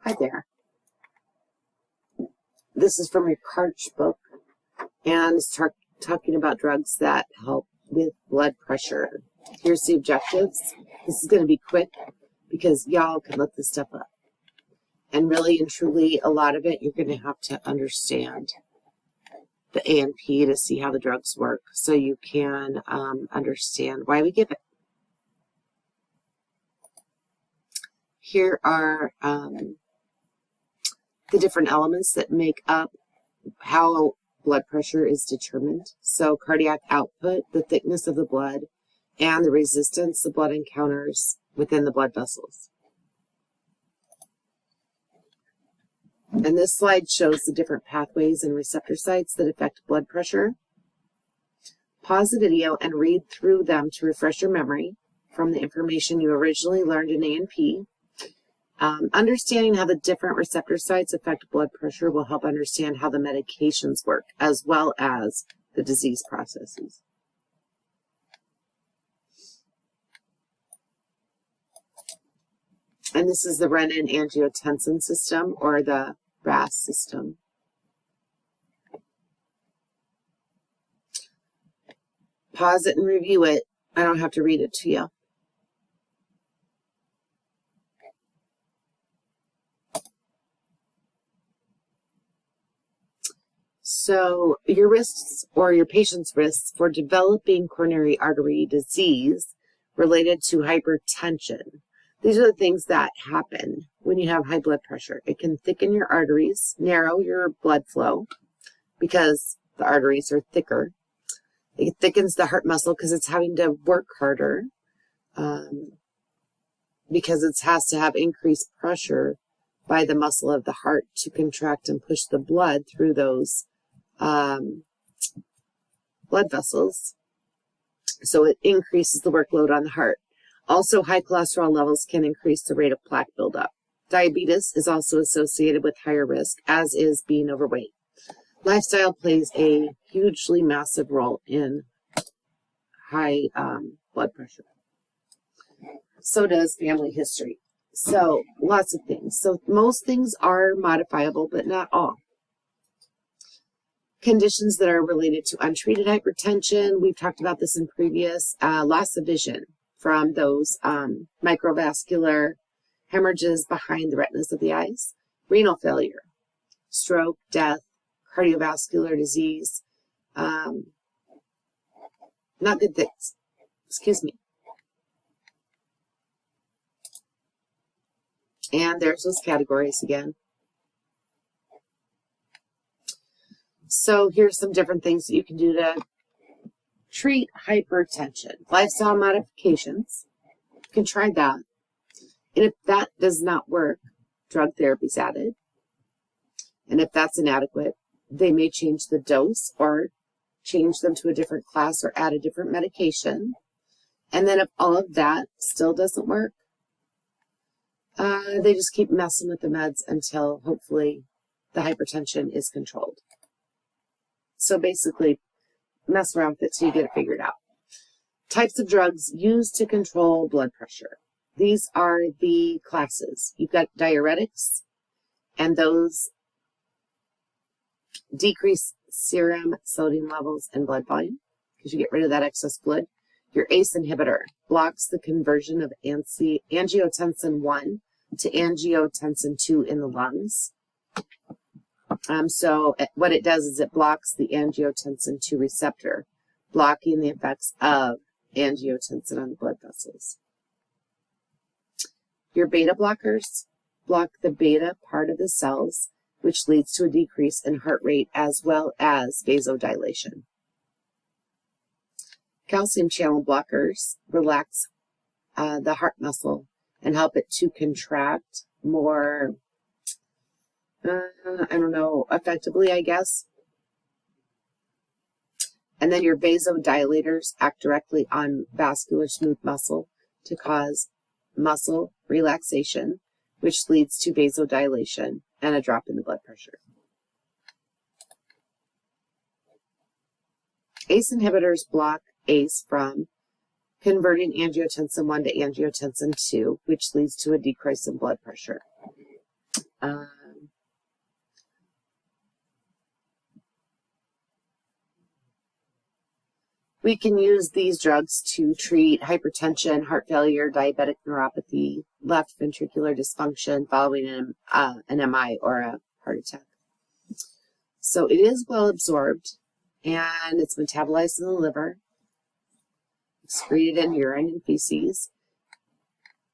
Hi there. This is from your Karch book, and it's talking about drugs that help with blood pressure. Here's the objectives. This is going to be quick because y'all can look this stuff up. And really and truly, a lot of it you're going to have to understand the A&P to see how the drugs work so you can understand why we give it. Here are the different elements that make up how blood pressure is determined. So cardiac output, the thickness of the blood, and the resistance the blood encounters within the blood vessels. And this slide shows the different pathways and receptor sites that affect blood pressure. Pause the video and read through them to refresh your memory from the information you originally learned in A&P. Understanding how the different receptor sites affect blood pressure will help understand how the medications work, as well as the disease processes. And this is the renin-angiotensin system, or the RAS system. Pause it and review it. I don't have to read it to you. So your risks, or your patient's risks, for developing coronary artery disease related to hypertension. These are the things that happen when you have high blood pressure. It can thicken your arteries, narrow your blood flow because the arteries are thicker. It thickens the heart muscle because it's having to work harder because it has to have increased pressure by the muscle of the heart to contract and push the blood through those blood vessels. So it increases the workload on the heart. Also, high cholesterol levels can increase the rate of plaque buildup. Diabetes is also associated with higher risk, as is being overweight. Lifestyle plays a hugely massive role in high blood pressure. So does family history. So lots of things. So most things are modifiable, but not all. Conditions that are related to untreated hypertension. We've talked about this in previous. Loss of vision from those microvascular hemorrhages behind the retinas of the eyes. Renal failure, stroke, death, cardiovascular disease. Not good things. Excuse me. And there's those categories again. So here's some different things that you can do to treat hypertension. Lifestyle modifications. You can try that. And if that does not work, drug therapy is added. And if that's inadequate, they may change the dose or change them to a different class or add a different medication. And then if all of that still doesn't work, they just keep messing with the meds until hopefully the hypertension is controlled. So basically, mess around with it till you get it figured out. Types of drugs used to control blood pressure. These are the classes. You've got diuretics, and those decrease serum sodium levels and blood volume because you get rid of that excess blood. Your ACE inhibitor blocks the conversion of angiotensin 1 to angiotensin 2 in the lungs. So what it does is it blocks the angiotensin 2 receptor, blocking the effects of angiotensin on the blood vessels. Your beta blockers block the beta part of the cells, which leads to a decrease in heart rate as well as vasodilation. Calcium channel blockers relax the heart muscle and help it to contract more, effectively, I guess. And then your vasodilators act directly on vascular smooth muscle to cause muscle relaxation, which leads to vasodilation and a drop in the blood pressure. ACE inhibitors block ACE from converting angiotensin 1 to angiotensin 2, which leads to a decrease in blood pressure. We can use these drugs to treat hypertension, heart failure, diabetic neuropathy, left ventricular dysfunction following an MI or a heart attack. So it is well absorbed, and it's metabolized in the liver, excreted in urine and feces.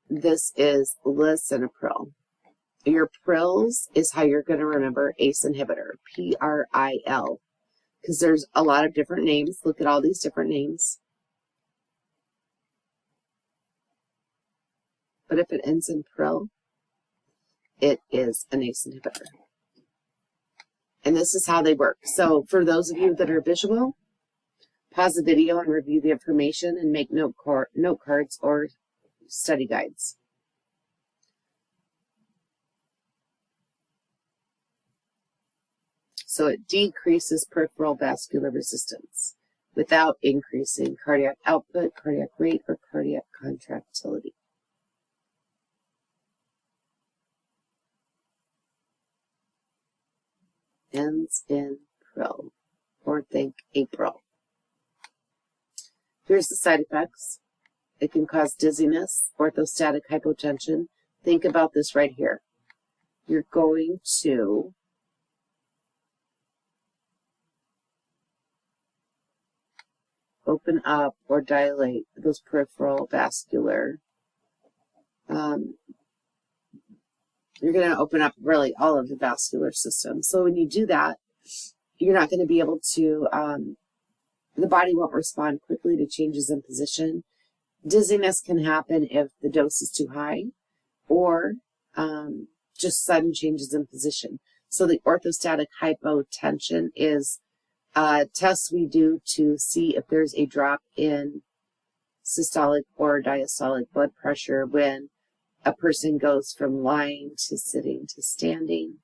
This is lisinopril. Your prils is how you're going to remember ACE inhibitor, PRIL, because there's a lot of different names. Look at all these different names. But if it ends in pril, it is an ACE inhibitor. And this is how they work. So for those of you that are visual, pause the video and review the information and make note cards or study guides. So it decreases peripheral vascular resistance without increasing cardiac output, cardiac rate, or cardiac contractility. Ends in pril, or think April. Here's the side effects. It can cause dizziness, orthostatic hypotension. Think about this right here. You're going to open up or dilate those peripheral vascular. You're going to open up really all of the vascular system. So when you do that, you're not going to be able to, the body won't respond quickly to changes in position. Dizziness can happen if the dose is too high, or just sudden changes in position. So the orthostatic hypotension is tests we do to see if there's a drop in systolic or diastolic blood pressure when a person goes from lying to sitting to standing.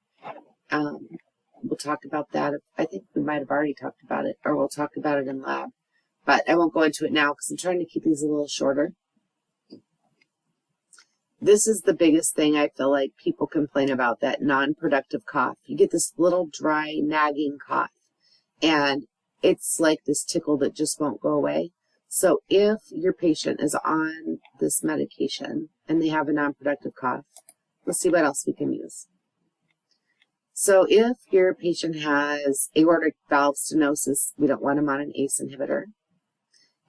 We'll talk about that. I think we might have already talked about it, or we'll talk about it in lab. But I won't go into it now because I'm trying to keep these a little shorter. This is the biggest thing I feel like people complain about, that non-productive cough. You get this little dry, nagging cough, and it's like this tickle that just won't go away. So if your patient is on this medication and they have a non-productive cough, let's see what else we can use. So if your patient has aortic valve stenosis, we don't want them on an ACE inhibitor.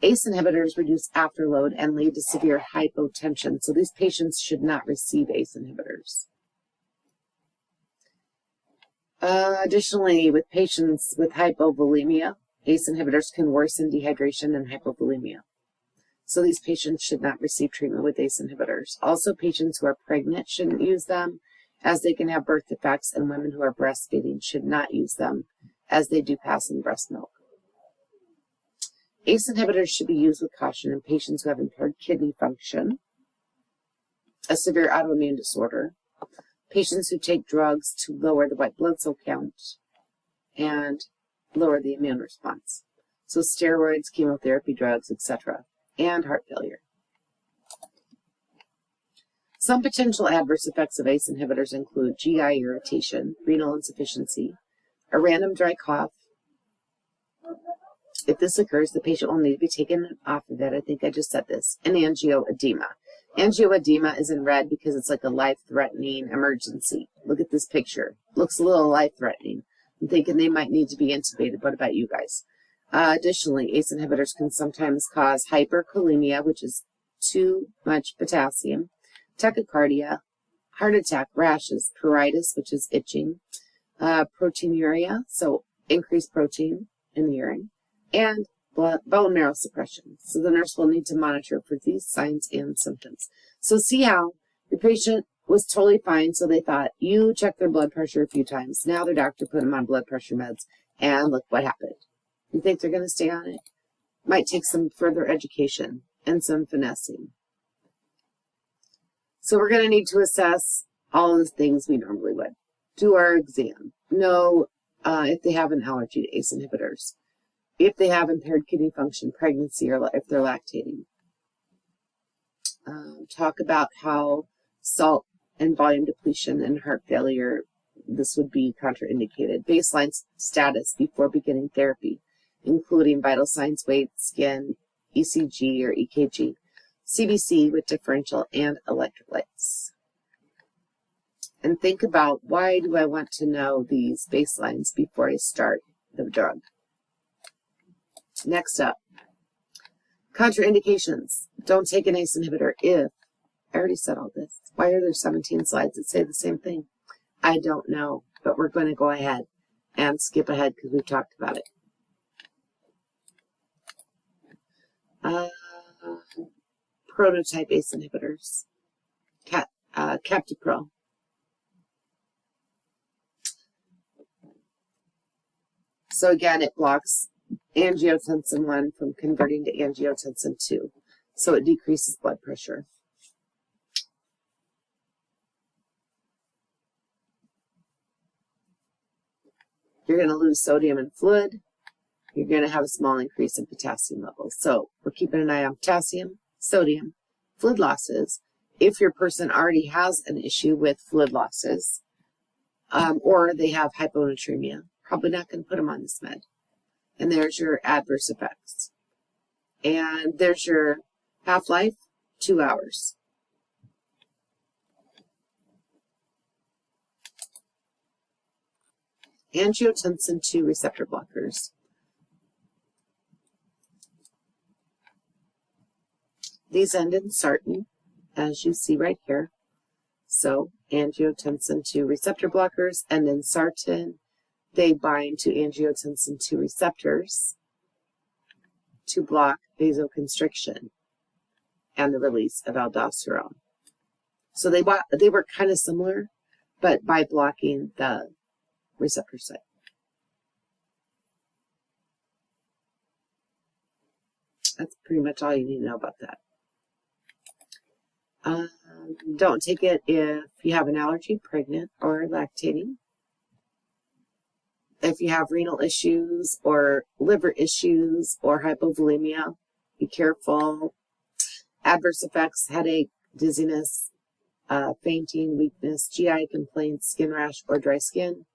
ACE inhibitors reduce afterload and lead to severe hypotension. So these patients should not receive ACE inhibitors. Additionally, with patients with hypovolemia, ACE inhibitors can worsen dehydration and hypovolemia. So these patients should not receive treatment with ACE inhibitors. Also, patients who are pregnant shouldn't use them, as they can have birth defects, and women who are breastfeeding should not use them, as they do pass in breast milk. ACE inhibitors should be used with caution in patients who have impaired kidney function, a severe autoimmune disorder, patients who take drugs to lower the white blood cell count, and lower the immune response. So steroids, chemotherapy drugs, etc., and heart failure. Some potential adverse effects of ACE inhibitors include GI irritation, renal insufficiency, a random dry cough. If this occurs, the patient will need to be taken off of it. I think I just said this. And angioedema. Angioedema is in red because it's like a life-threatening emergency. Look at this picture. Looks a little life-threatening. I'm thinking they might need to be intubated. What about you guys? Additionally, ACE inhibitors can sometimes cause hyperkalemia, which is too much potassium, tachycardia, heart attack, rashes, pruritus, which is itching, proteinuria, so increased protein in the urine, and bone marrow suppression. So the nurse will need to monitor for these signs and symptoms. So see how your patient was totally fine, so they thought you checked their blood pressure a few times. Now their doctor put them on blood pressure meds, and look what happened. You think they're going to stay on it? Might take some further education and some finessing. So we're going to need to assess all the things we normally would. Do our exam. Know if they have an allergy to ACE inhibitors. If they have impaired kidney function, pregnancy, or if they're lactating. Talk about how salt and volume depletion and heart failure, this would be contraindicated. Baseline status before beginning therapy, including vital signs, weight, skin, ECG or EKG, CBC with differential and electrolytes. And think about, why do I want to know these baselines before I start the drug? Next up, contraindications. Don't take an ACE inhibitor if, I already said all this. Why are there 17 slides that say the same thing? I don't know, but we're going to go ahead and skip ahead because we've talked about it. Prototype ACE inhibitors. Captopril. So again, it blocks angiotensin 1 from converting to angiotensin 2. So it decreases blood pressure. You're going to lose sodium and fluid. You're going to have a small increase in potassium levels. So we're keeping an eye on potassium, sodium, fluid losses. If your person already has an issue with fluid losses, or they have hyponatremia, probably not going to put them on this med. And there's your adverse effects. And there's your half-life, 2 hours. Angiotensin 2 receptor blockers. These end in sartan, as you see right here. So angiotensin 2 receptor blockers end in sartan. They bind to angiotensin 2 receptors to block vasoconstriction and the release of aldosterone. So they were kind of similar, but by blocking the receptor site. That's pretty much all you need to know about that. Don't take it if you have an allergy, pregnant, or lactating. If you have renal issues or liver issues or hypovolemia, be careful. Adverse effects, headache, dizziness, fainting, weakness, GI complaints, skin rash, or dry skin.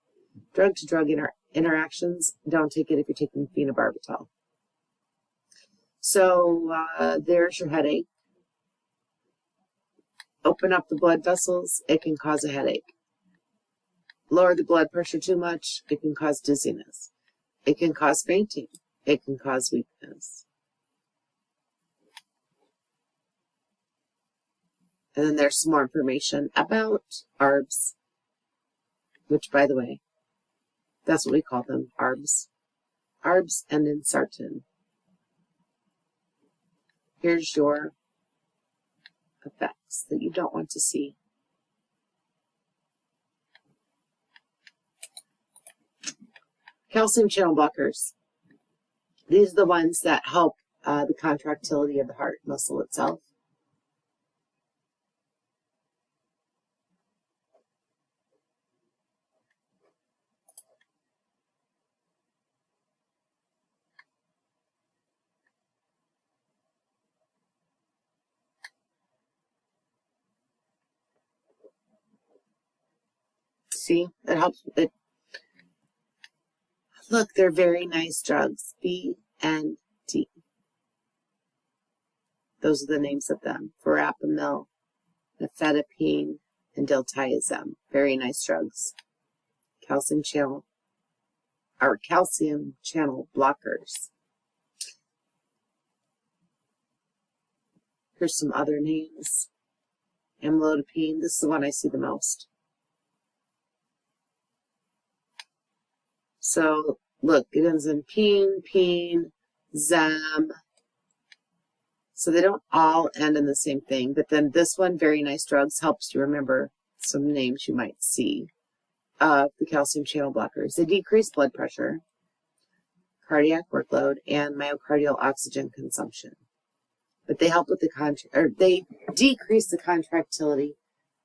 Drug-to-drug interactions, don't take it if you're taking phenobarbital. So there's your headache. Open up the blood vessels, it can cause a headache. Lower the blood pressure too much, it can cause dizziness. It can cause fainting. It can cause weakness. And then there's some more information about ARBs, which, by the way, that's what we call them, ARBs. ARBs end in sartan. Here's your effects that you don't want to see. Calcium channel blockers. These are the ones that help the contractility of the heart muscle itself. See, it helps. Look, they're very nice drugs. B and D. Those are the names of them. Verapamil, nifedipine, and diltiazem. Very nice drugs. Calcium channel blockers. Here's some other names. Amlodipine. This is the one I see the most. So, look, it ends in peen, zam. So they don't all end in the same thing, but then this one, very nice drugs, helps you remember some names you might see of the calcium channel blockers. They decrease blood pressure, cardiac workload, and myocardial oxygen consumption. But they help with they decrease the contractility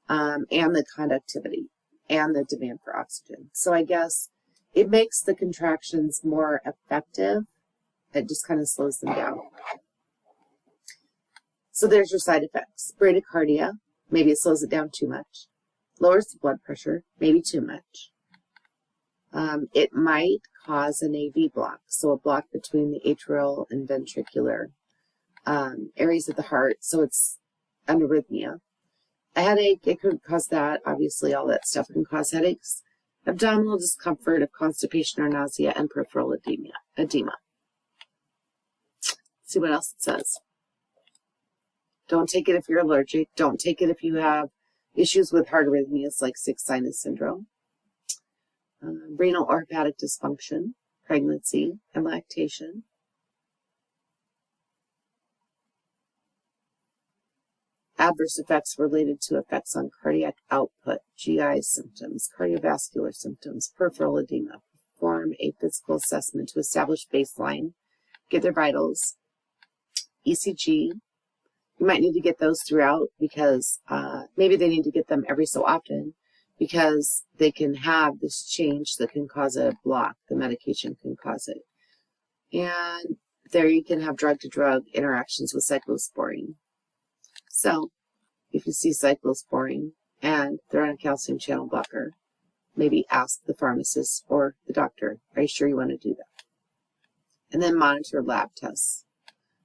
and the conductivity and the demand for oxygen. So I guess it makes the contractions more effective. It just kind of slows them down. So there's your side effects. Bradycardia, maybe it slows it down too much. lowers the blood pressure, maybe too much. It might cause an AV block, so a block between the atrial and ventricular areas of the heart, so it's an arrhythmia. A headache, it could cause that. Obviously, all that stuff can cause headaches. Abdominal discomfort of constipation or nausea, and peripheral edema. See what else it says. Don't take it if you're allergic. Don't take it if you have issues with heart arrhythmias like sick sinus syndrome. Renal or hepatic dysfunction, pregnancy, and lactation. Adverse effects related to effects on cardiac output, GI symptoms, cardiovascular symptoms, peripheral edema. Perform a physical assessment to establish baseline, get their vitals, ECG. You might need to get those throughout because maybe they need to get them every so often because they can have this change that can cause a block. The medication can cause it. And there you can have drug-to-drug interactions with cyclosporine. So if you see cyclosporine and they're on a calcium channel blocker, maybe ask the pharmacist or the doctor, are you sure you want to do that? And then monitor lab tests.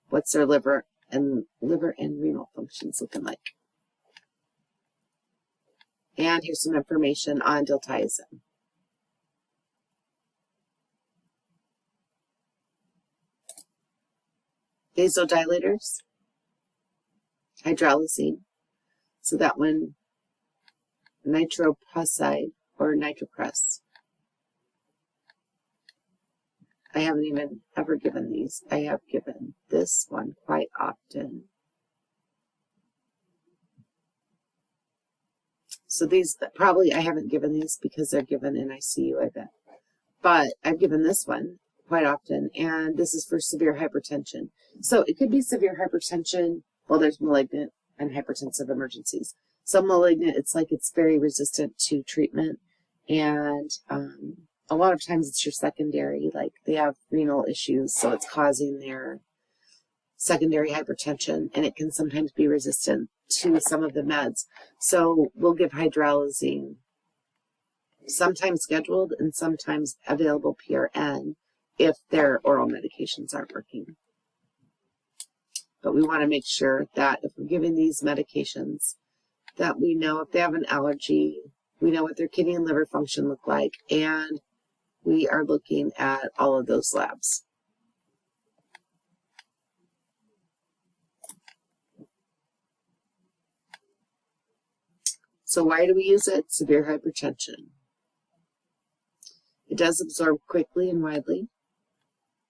What's their liver and renal functions looking like? And here's some information on diltiazem. Vasodilators, hydralazine, so that one, nitroprusside or nitropress. I haven't even ever given these. I have given this one quite often. So these, probably I haven't given these because they're given in ICU, I bet. But I've given this one quite often, and this is for severe hypertension. So it could be severe hypertension. Well, there's malignant and hypertensive emergencies. So malignant, it's like it's very resistant to treatment, and a lot of times it's your secondary, like they have renal issues, so it's causing their secondary hypertension, and it can sometimes be resistant to some of the meds. So we'll give hydralazine, sometimes scheduled and sometimes available PRN if their oral medications aren't working. But we want to make sure that if we're giving these medications, that we know if they have an allergy, we know what their kidney and liver function look like, and we are looking at all of those labs. So why do we use it? Severe hypertension. It does absorb quickly and widely.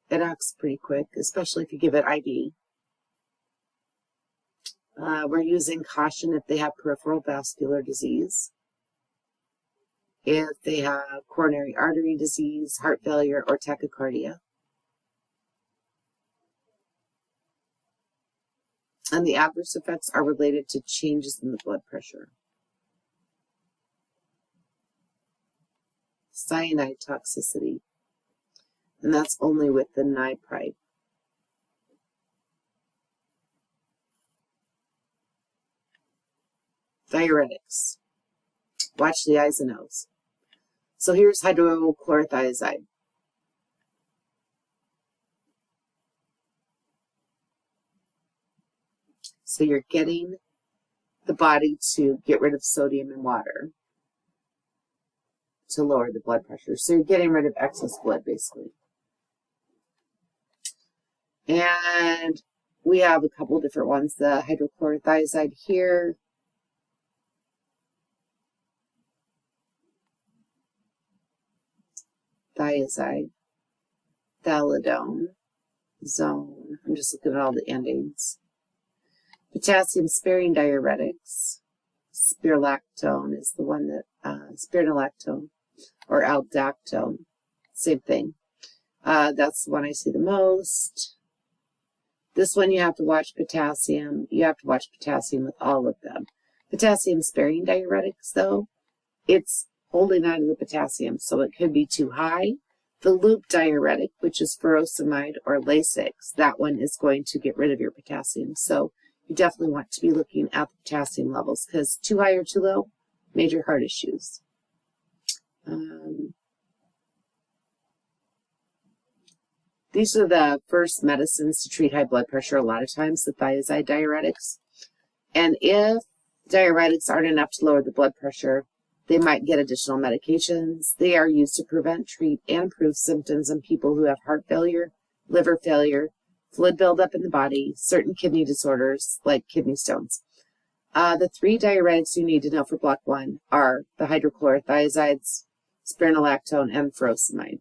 It acts pretty quick, especially if you give it IV. We're using caution if they have peripheral vascular disease, if they have coronary artery disease, heart failure, or tachycardia. And the adverse effects are related to changes in the blood pressure. Cyanide toxicity, and that's only with the nipride. Diuretics. Watch the eyes and nose. So here's hydrochlorothiazide. So you're getting the body to get rid of sodium in water to lower the blood pressure. So you're getting rid of excess blood, basically. And we have a couple different ones. The hydrochlorothiazide here. Thiazide. Thalidomide. Zone. I'm just looking at all the endings. Potassium-sparing diuretics. Spironolactone is the one that, spironolactone or aldactone, same thing. That's the one I see the most. This one you have to watch potassium. You have to watch potassium with all of them. Potassium-sparing diuretics, though, it's holding on to the potassium, so it could be too high. The loop diuretic, which is furosemide or Lasix, that one is going to get rid of your potassium. So you definitely want to be looking at the potassium levels, because too high or too low, major heart issues. These are the first medicines to treat high blood pressure a lot of times, the thiazide diuretics. And if diuretics aren't enough to lower the blood pressure, they might get additional medications. They are used to prevent, treat, and improve symptoms in people who have heart failure, liver failure, fluid buildup in the body, certain kidney disorders like kidney stones. The 3 diuretics you need to know for block 1 are the hydrochlorothiazides, spironolactone, and furosemide.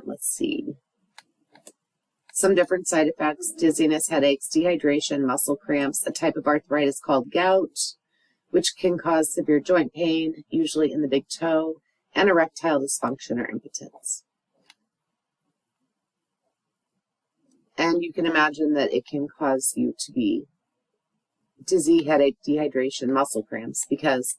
Let's see. Some different side effects: dizziness, headaches, dehydration, muscle cramps, a type of arthritis called gout, which can cause severe joint pain, usually in the big toe, and erectile dysfunction or impotence. And you can imagine that it can cause you to be dizzy, headache, dehydration, muscle cramps, because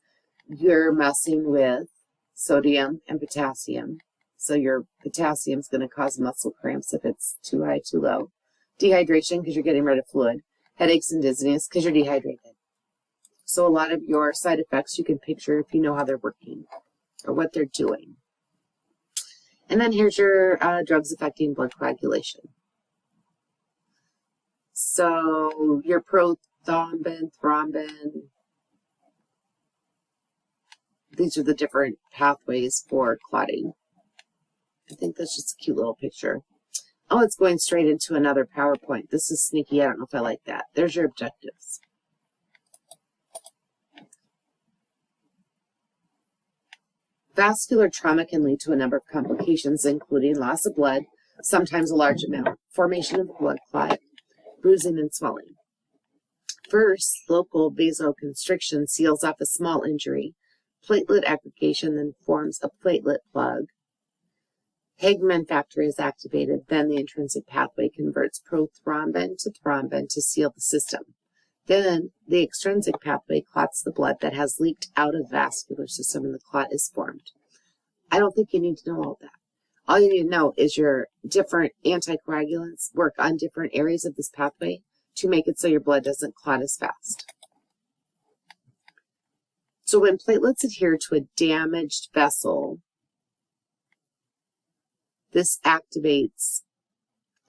you're messing with sodium and potassium. So your potassium is going to cause muscle cramps if it's too high, too low. Dehydration, because you're getting rid of fluid. Headaches and dizziness, because you're dehydrated. So a lot of your side effects you can picture if you know how they're working or what they're doing. And then here's your drugs affecting blood coagulation. So your prothrombin, thrombin, these are the different pathways for clotting. I think that's just a cute little picture. Oh, it's going straight into another PowerPoint. This is sneaky. I don't know if I like that. There's your objectives. Vascular trauma can lead to a number of complications, including loss of blood, sometimes a large amount, formation of a blood clot, bruising, and swelling. First, local vasoconstriction seals off a small injury. Platelet aggregation then forms a platelet plug. Hagman factor is activated, then the intrinsic pathway converts prothrombin to seal the system. Then the extrinsic pathway clots the blood that has leaked out of the vascular system and the clot is formed. I don't think you need to know all that. All you need to know is your different anticoagulants work on different areas of this pathway to make it so your blood doesn't clot as fast. So when platelets adhere to a damaged vessel, this activates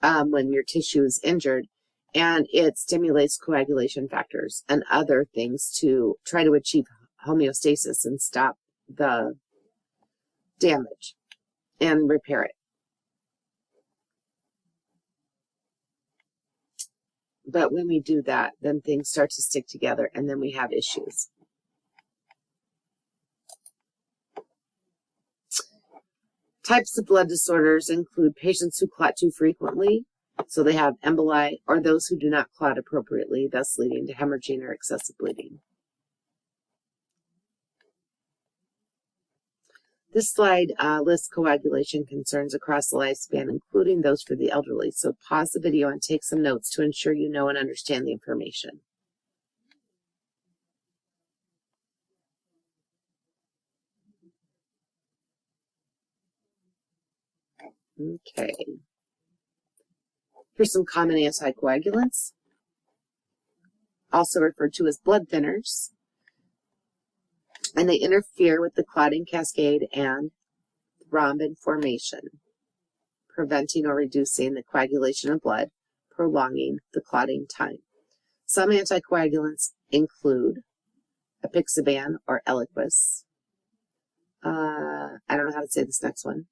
when your tissue is injured, and it stimulates coagulation factors and other things to try to achieve homeostasis and stop the damage and repair it. But when we do that, then things start to stick together and then we have issues. Types of blood disorders include patients who clot too frequently, so they have emboli, or those who do not clot appropriately, thus leading to hemorrhaging or excessive bleeding. This slide lists coagulation concerns across the lifespan, including those for the elderly, so pause the video and take some notes to ensure you know and understand the information. Okay. Here's some common anticoagulants, also referred to as blood thinners, and they interfere with the clotting cascade and thrombin formation, preventing or reducing the coagulation of blood, prolonging the clotting time. Some anticoagulants include apixaban or Eliquis. I don't know how to say this next one.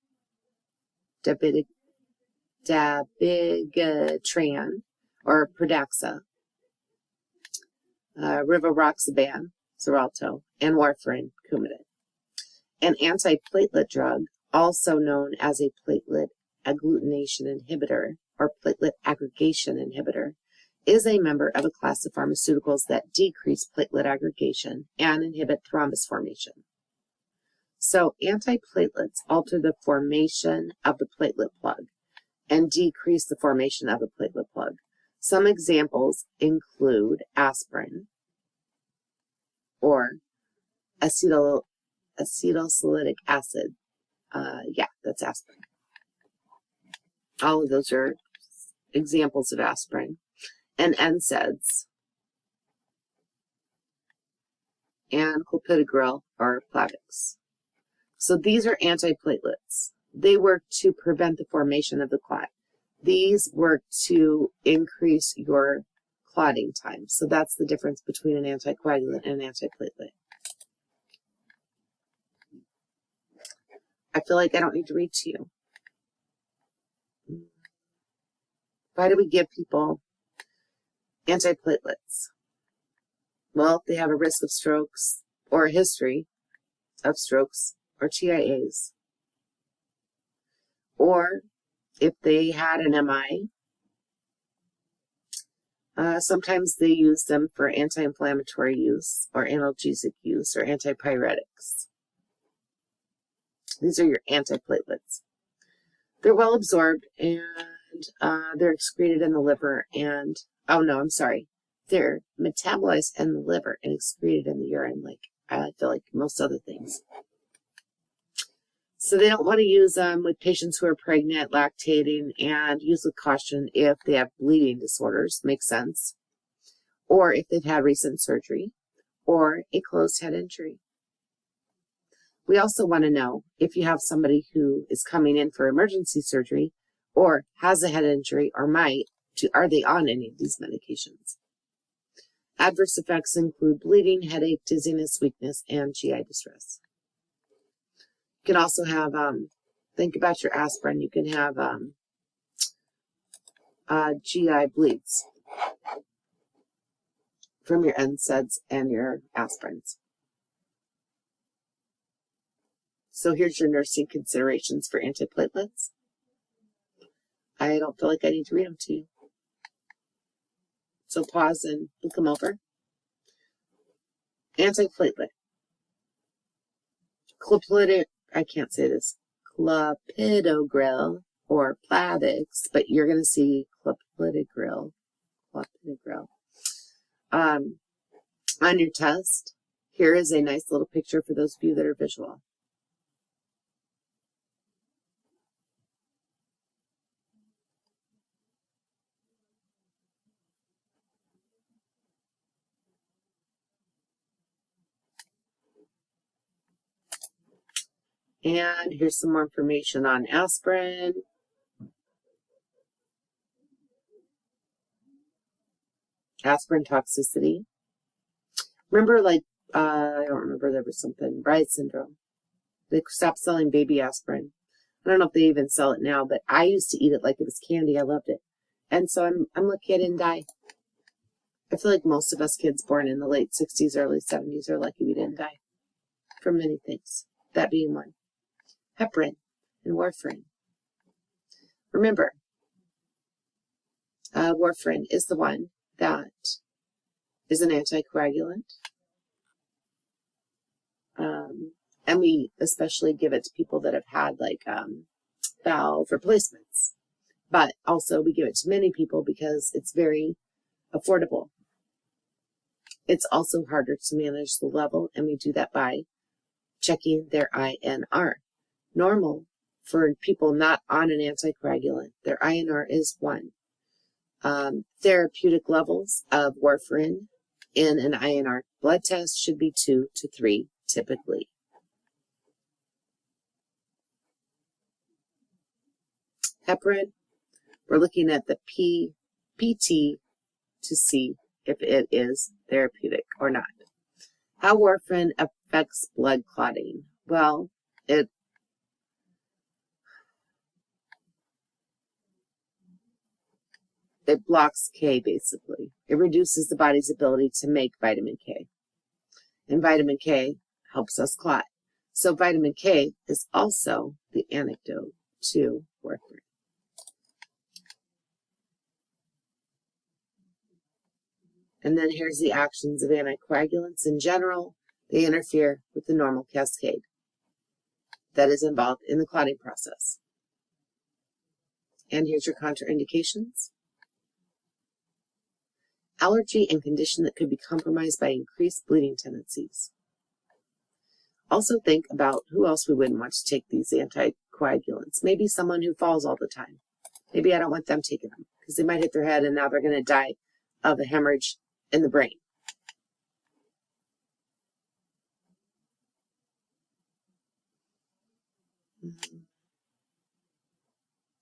Dabigatran or Pradaxa, rivaroxaban, Xarelto, and warfarin, Coumadin. An antiplatelet drug, also known as a platelet agglutination inhibitor or platelet aggregation inhibitor, is a member of a class of pharmaceuticals that decrease platelet aggregation and inhibit thrombus formation. So antiplatelets alter the formation of the platelet plug and decrease the formation of the platelet plug. Some examples include aspirin or acetylsalicylic acid. That's aspirin. All of those are examples of aspirin. And NSAIDs, and clopidogrel or Plavix. So these are antiplatelets. They work to prevent the formation of the clot. These work to increase your clotting time. So that's the difference between an anticoagulant and an antiplatelet. I feel like I don't need to read to you. Why do we give people antiplatelets? Well, if they have a risk of strokes or a history of strokes or TIAs, or if they had an MI, sometimes they use them for anti-inflammatory use or analgesic use or antipyretics. These are your antiplatelets. They're well absorbed and they're excreted in the liver and, oh no, I'm sorry. They're metabolized in the liver and excreted in the urine, like I feel like most other things. So they don't want to use them with patients who are pregnant, lactating, and use with caution if they have bleeding disorders, makes sense, or if they've had recent surgery, or a closed head injury. We also want to know if you have somebody who is coming in for emergency surgery or has a head injury or are they on any of these medications? Adverse effects include bleeding, headache, dizziness, weakness, and GI distress. You can also have, think about your aspirin, you can have GI bleeds from your NSAIDs and your aspirins. So here's your nursing considerations for antiplatelets. I don't feel like I need to read them to you. So pause and look them over. Antiplatelet. Clopidogrel or Plavix, but you're going to see clopidogrel. On your test, here is a nice little picture for those of you that are visual. And here's some more information on aspirin. Aspirin toxicity. Remember, like, I don't remember, there was something, Bright syndrome. They stopped selling baby aspirin. I don't know if they even sell it now, but I used to eat it like it was candy. I loved it. And so I'm lucky I didn't die. I feel like most of us kids born in the late 60s, early 70s are lucky we didn't die from many things, that being one. Heparin and warfarin. Remember, warfarin is the one that is an anticoagulant. And we especially give it to people that have had like valve replacements. But also we give it to many people because it's very affordable. It's also harder to manage the level, and we do that by checking their INR. Normal for people not on an anticoagulant, their INR is 1. Therapeutic levels of warfarin in an INR blood test should be 2 to 3 typically. Heparin, we're looking at the PT to see if it is therapeutic or not. How warfarin affects blood clotting? Well, it blocks K, basically. It reduces the body's ability to make vitamin K. And vitamin K helps us clot. So vitamin K is also the antidote to warfarin. And then here's the actions of anticoagulants in general. They interfere with the normal cascade that is involved in the clotting process. And here's your contraindications. Allergy and condition that could be compromised by increased bleeding tendencies. Also think about who else we wouldn't want to take these anticoagulants. Maybe someone who falls all the time. Maybe I don't want them taking them because they might hit their head and now they're going to die of a hemorrhage in the brain.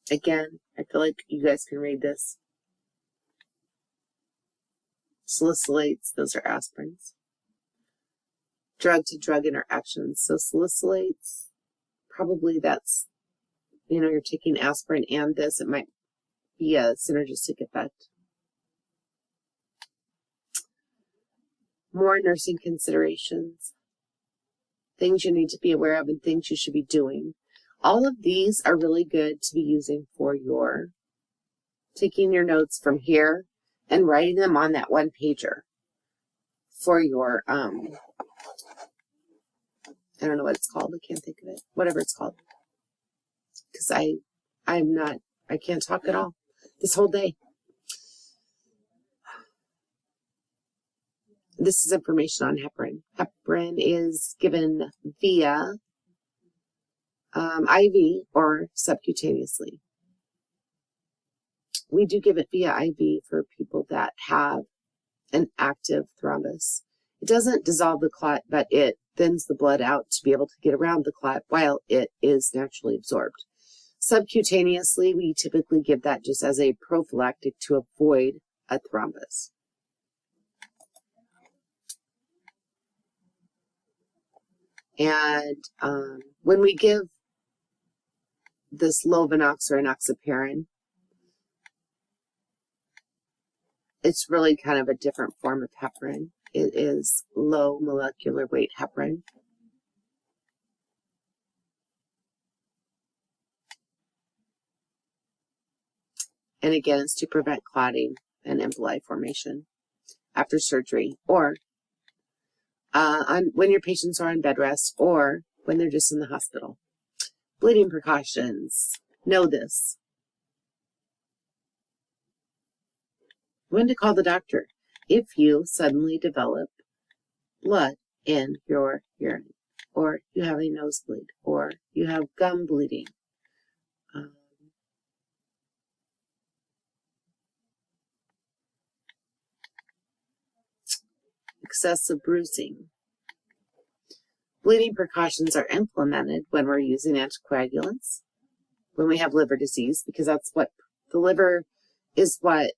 Again, I feel like you guys can read this. Salicylates, those are aspirins. Drug-to-drug interactions. So salicylates, probably that's, you're taking aspirin and this. It might be a synergistic effect. More nursing considerations. Things you need to be aware of and things you should be doing. All of these are really good to be using for your taking your notes from here and writing them on that one pager for your, I don't know what it's called. I can't think of it. Whatever it's called. Because I can't talk at all this whole day. This is information on heparin. Heparin is given via IV or subcutaneously. We do give it via IV for people that have an active thrombus. It doesn't dissolve the clot, but it thins the blood out to be able to get around the clot while it is naturally absorbed. Subcutaneously, we typically give that just as a prophylactic to avoid a thrombus. And when we give this Lovenox or enoxaparin, it's really kind of a different form of heparin. It is low molecular weight heparin. And again, it's to prevent clotting and emboli formation after surgery, or when your patients are on bed rest, or when they're just in the hospital. Bleeding precautions. Know this. When to call the doctor. If you suddenly develop blood in your urine, or you have a nosebleed, or you have gum bleeding, excessive bruising. Bleeding precautions are implemented when we're using anticoagulants, when we have liver disease, because that's what the liver is what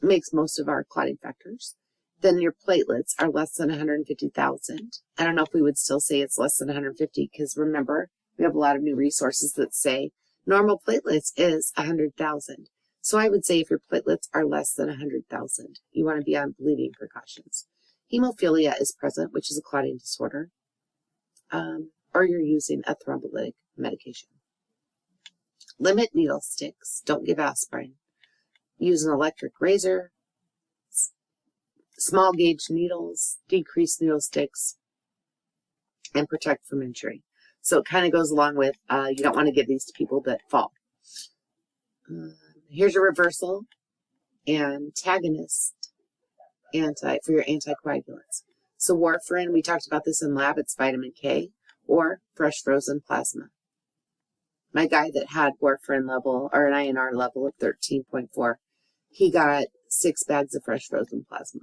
makes most of our clotting factors. Then your platelets are less than 150,000. I don't know if we would still say it's less than 150, because remember, we have a lot of new resources that say normal platelets is 100,000. So I would say if your platelets are less than 100,000, you want to be on bleeding precautions. Hemophilia is present, which is a clotting disorder, or you're using a thrombolytic medication. Limit needle sticks. Don't give aspirin. Use an electric razor, small gauge needles, decrease needle sticks, and protect from injury. So it kind of goes along with you don't want to give these to people that fall. Here's your reversal antagonist for your anticoagulants. So warfarin, we talked about this in lab, it's vitamin K, or fresh frozen plasma. My guy that had warfarin level, or an INR level of 13.4, he got 6 bags of fresh frozen plasma.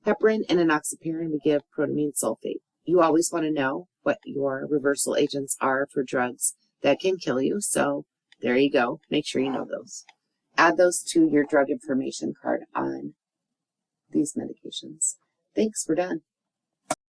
Heparin and enoxaparin, we give protamine sulfate. You always want to know what your reversal agents are for drugs that can kill you, so there you go. Make sure you know those. Add those to your drug information card on these medications. Thanks, we're done.